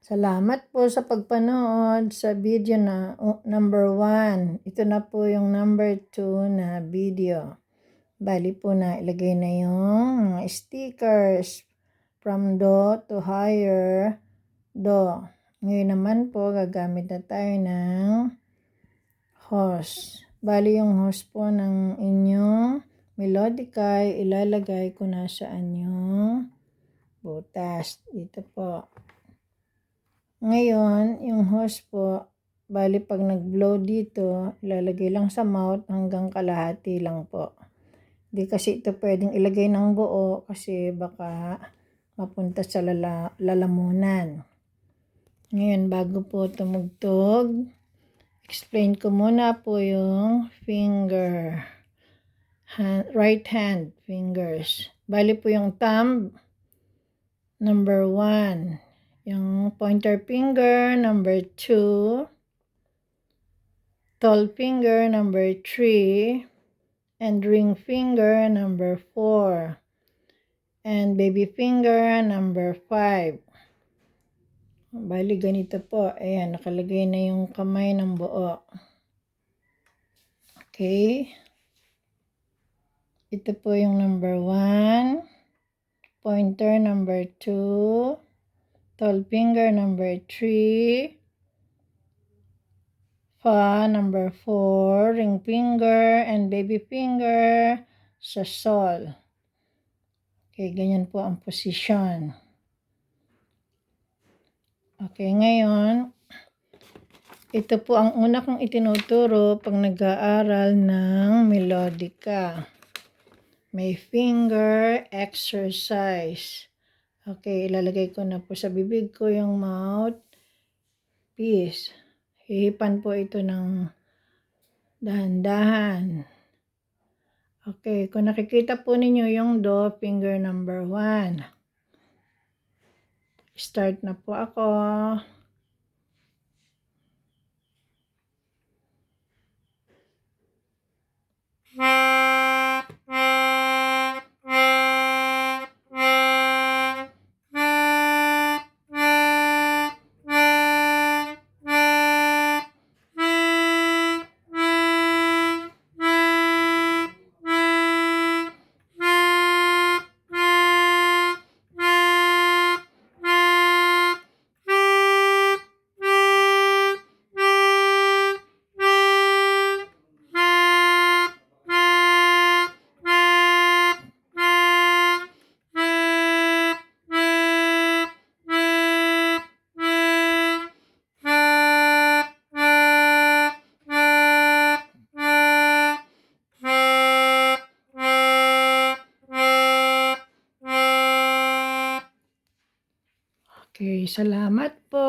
Salamat po sa pagpanood sa video na number 1. Ito na po yung number 2 na video. Bali po na ilagay na yung mga stickers from do to higher do. Ngayon naman po gagamit na tayo ng hose. Bali yung hose po ng inyong melodica ilalagay ko na sa yung butas. Dito po. Ngayon, yung hose po, bali pag nag-blow dito, ilalagay lang sa mouth hanggang kalahati lang po. Di kasi ito pwedeng ilagay ng buo kasi baka mapunta sa lalamunan. Ngayon, bago po tumugtog, explain ko muna po yung finger. Right hand fingers. Bali po yung thumb, number 1. Yung pointer finger, number 2. Tall finger, number 3. And ring finger, number 4. And baby finger, number 5. Bali, ganito po. Ayan, nakalagay na yung kamay ng buo. Okay. Ito po yung number 1. Pointer, number 2. Tall finger, number 3. Fa, number 4. Ring finger and baby finger sa sol. Okay, ganyan po ang position. Okay, ngayon, ito po ang una kong itinuturo pag nag-aaral ng melodica. May finger exercise. Okay, ilalagay ko na po sa bibig ko yung mouthpiece. Hihipan po ito ng dahan-dahan. Okay, kung nakikita po ninyo yung do, finger number 1. Start na po ako. Okay, salamat po.